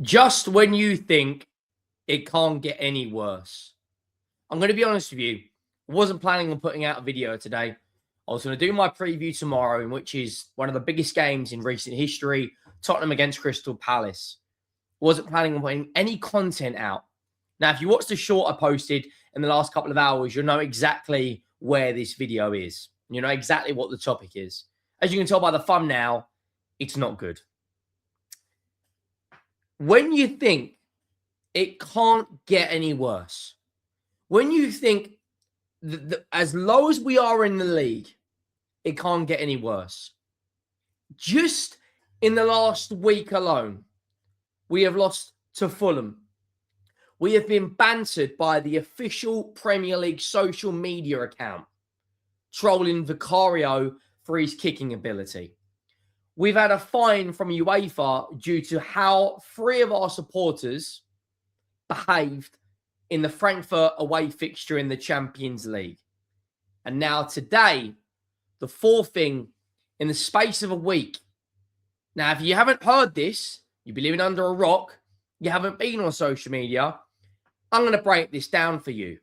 Just when you think it can't get any worse. I'm going to be honest with you. I wasn't planning on putting out a video today. I was going to do my preview tomorrow, in which is one of the biggest games in recent history, Tottenham against Crystal Palace. Wasn't planning on putting any content out. Now, if you watch the short I posted in the last couple of hours, you'll know exactly where this video is. You know exactly what the topic is. As you can tell by the thumbnail, it's not good. When you think it can't get any worse, when you think that as low as we are in the league, it can't get any worse. Just in the last week alone, we have lost to Fulham. We have been bantered by the official Premier League social media account, trolling Vicario for his kicking ability. We've had a fine from UEFA due to how 3 of our supporters behaved in the Frankfurt away fixture in the Champions League. And now today, the 4th thing in the space of a week. Now, if you haven't heard this, you've been living under a rock, you haven't been on social media, I'm going to break this down for you.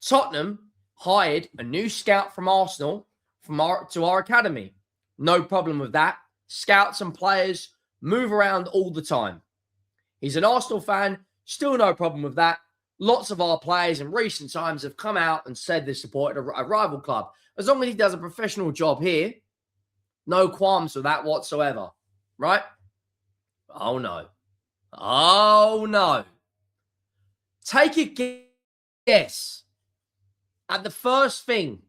Tottenham hired a new scout from Arsenal to our academy. No problem with that. Scouts and players move around all the time. He's an Arsenal fan, still no problem with that. Lots of our players in recent times have come out and said they supported a rival club. As long as he does a professional job here, no qualms with that whatsoever, right? Oh, no. Oh, no. Take a guess at the first thing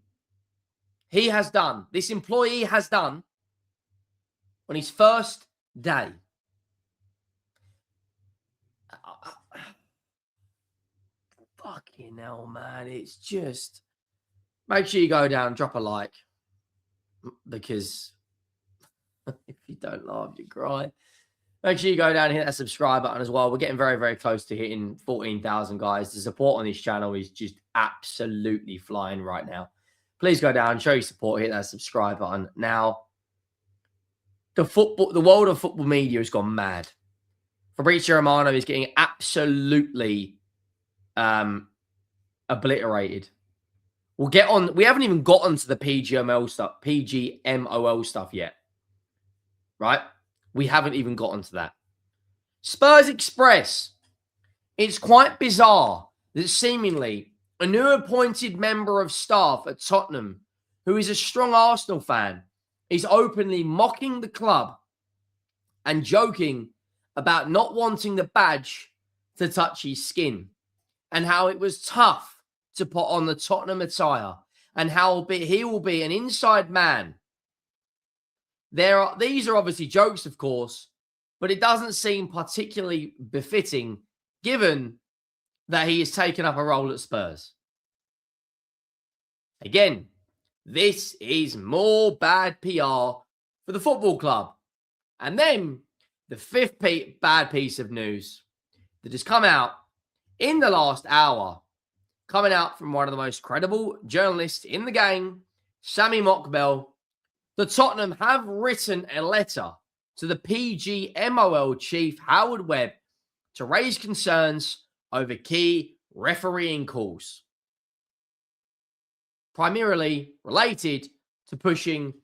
he has done, this employee has done, on his first day. Fucking hell, man. It's just... Make sure you go down, drop a like. Because if you don't laugh, you cry. Make sure you go down and hit that subscribe button as well. We're getting very, very close to hitting 14,000, guys. The support on this channel is just absolutely flying right now. Please go down, show your support, hit that subscribe button. Now, the world of football media has gone mad. Fabrizio Romano is getting absolutely obliterated. We'll get on. We haven't even gotten to the PGMOL stuff yet. Right? We haven't even gotten to that. Spurs Express. It's quite bizarre that seemingly a new appointed member of staff at Tottenham, who is a strong Arsenal fan, is openly mocking the club and joking about not wanting the badge to touch his skin, and how it was tough to put on the Tottenham attire, and how he will be an inside man. These are obviously jokes, of course, but it doesn't seem particularly befitting given that he has taken up a role at Spurs. Again, this is more bad PR for the football club. And then the 5th bad piece of news that has come out in the last hour, coming out from one of the most credible journalists in the game, Sammy Mockbell. The Tottenham have written a letter to the PGMOL chief, Howard Webb, to raise concerns over key refereeing calls, primarily related to pushing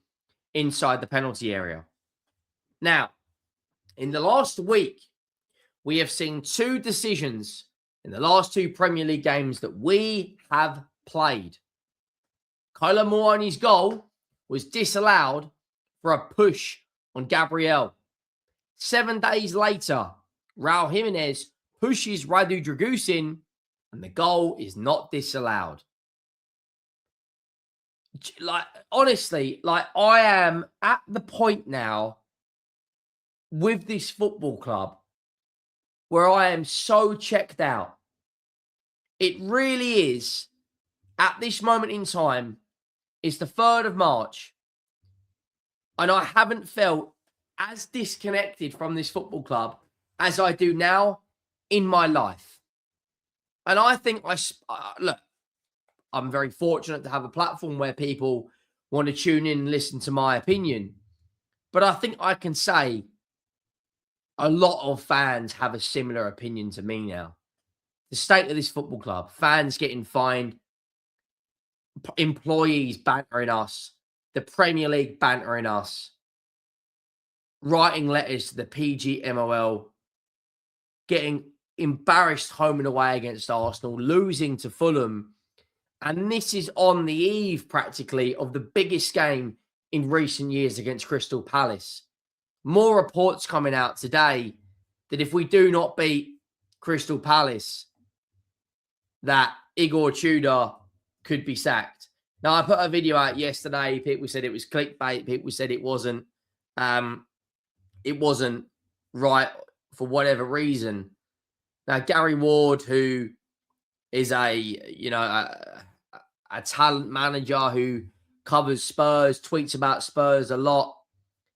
inside the penalty area. Now, in the last week, we have seen 2 decisions in the last 2 Premier League games that we have played. Kolo Muani's goal was disallowed for a push on Gabriel. 7 days later, Raul Jimenez pushes Radu Dragusin, and the goal is not disallowed. Honestly, I am at the point now with this football club where I am so checked out. It really is, at this moment in time, it's the 3rd of March, and I haven't felt as disconnected from this football club as I do now in my life. And I think, look, I'm very fortunate to have a platform where people want to tune in and listen to my opinion. But I think I can say a lot of fans have a similar opinion to me now. The state of this football club, fans getting fined, employees bantering us, the Premier League bantering us, writing letters to the PGMOL, getting embarrassed home and away against Arsenal, losing to Fulham. And this is on the eve, practically, of the biggest game in recent years against Crystal Palace. More reports coming out today that if we do not beat Crystal Palace, that Igor Tudor could be sacked. Now, I put a video out yesterday. People said it was clickbait. People said it wasn't right for whatever reason. Now, Gary Ward, who is a talent manager who covers Spurs, tweets about Spurs a lot,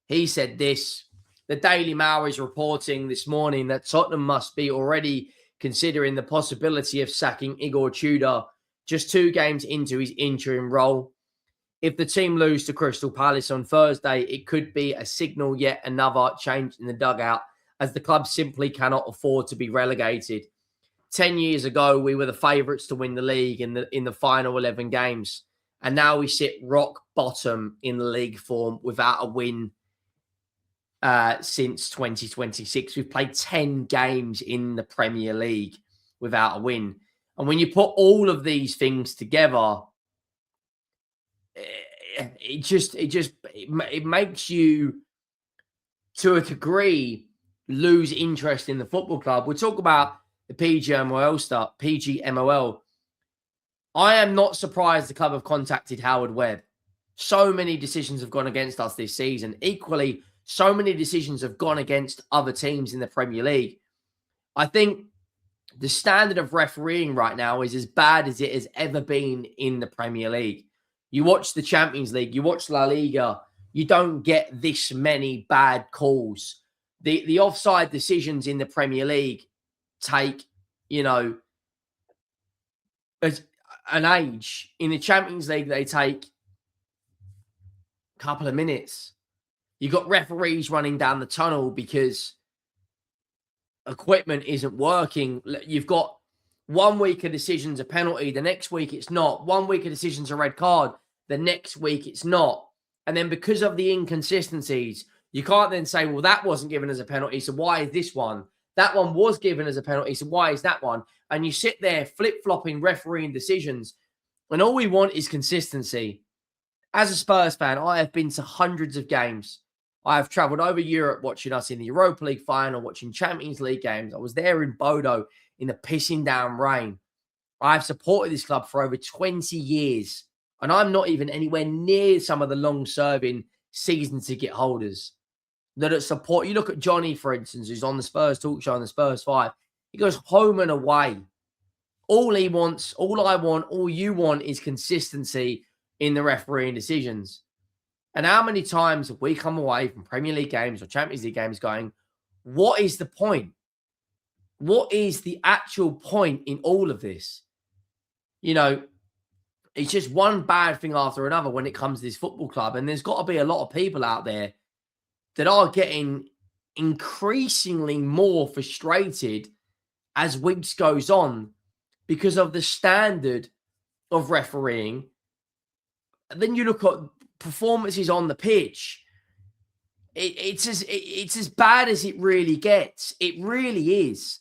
he said this. The Daily Mail is reporting this morning that Tottenham must be already considering the possibility of sacking Igor Tudor just 2 games into his interim role. If the team lose to Crystal Palace on Thursday, it could be a signal yet another change in the dugout, as the club simply cannot afford to be relegated. 10 years ago, we were the favourites to win the league in the final 11 games. And now we sit rock bottom in the league form without a win since 2026. We've played 10 games in the Premier League without a win. And when you put all of these things together, it makes you, to a degree, lose interest in the football club. We'll talk about the PGMOL stuff, PGMOL. I am not surprised the club have contacted Howard Webb. So many decisions have gone against us this season. Equally, so many decisions have gone against other teams in the Premier League. I think the standard of refereeing right now is as bad as it has ever been in the Premier League. You watch the Champions League, you watch La Liga, you don't get this many bad calls. The offside decisions in the Premier League take, as an age. In the Champions League, they take a couple of minutes. You've got referees running down the tunnel because equipment isn't working. You've got 1 week a decision's a penalty, the next week it's not. 1 week a decision's a red card, the next week it's not. And then because of the inconsistencies, you can't then say, well, that wasn't given as a penalty, so why is this one? That one was given as a penalty, so why is that one? And you sit there flip-flopping refereeing decisions, and all we want is consistency. As a Spurs fan, I have been to hundreds of games. I have travelled over Europe watching us in the Europa League final, watching Champions League games. I was there in Bodo in the pissing down rain. I have supported this club for over 20 years, and I'm not even anywhere near some of the long-serving season ticket holders that support. You look at Johnny, for instance, who's on the Spurs talk show on the Spurs 5. He goes home and away. All he wants, all I want, all you want is consistency in the refereeing decisions. And how many times have we come away from Premier League games or Champions League games going, what is the point? What is the actual point in all of this? It's just one bad thing after another when it comes to this football club. And there's got to be a lot of people out there that are getting increasingly more frustrated as weeks goes on because of the standard of refereeing. And then you look at performances on the pitch. It's as bad as it really gets. It really is.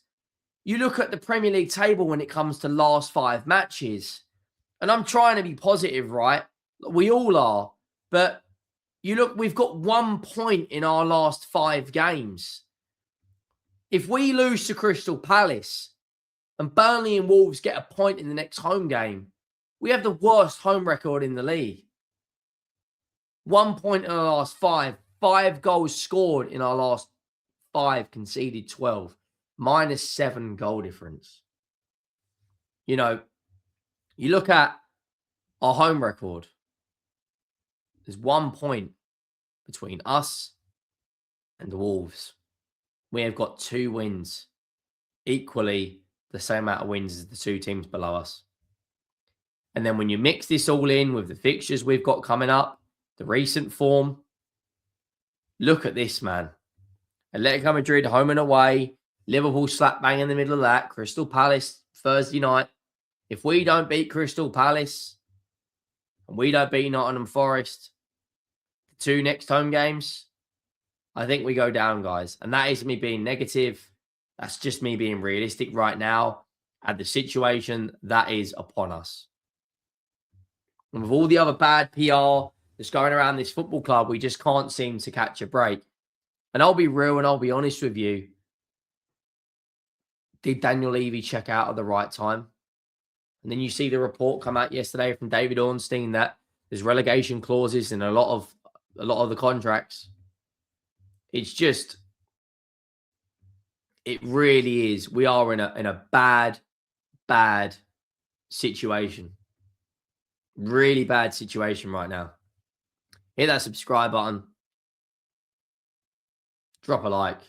You look at the Premier League table when it comes to last 5 matches, and I'm trying to be positive, right? We all are. But you look, we've got 1 point in our last 5 games. If we lose to Crystal Palace and Burnley and Wolves get a point in the next home game, we have the worst home record in the league. 1 point in our last 5. 5 goals scored in our last 5, conceded 12. -7 goal difference. You look at our home record. There's 1 point between us and the Wolves. We have got 2 wins. Equally, the same amount of wins as the 2 teams below us. And then when you mix this all in with the fixtures we've got coming up, the recent form, look at this, man. Atletico Madrid, home and away. Liverpool slap bang in the middle of that. Crystal Palace, Thursday night. If we don't beat Crystal Palace and we don't beat Nottingham Forest, the 2 next home games, I think we go down, guys. And that is me being negative. That's just me being realistic right now at the situation that is upon us. And with all the other bad PR that's going around this football club, we just can't seem to catch a break. And I'll be real and I'll be honest with you. Did Daniel Levy check out at the right time? And then you see the report come out yesterday from David Ornstein that there's relegation clauses in a lot of the contracts. It's just, it really is. We are in a bad situation. Really bad situation right now. Hit that subscribe button. Drop a like.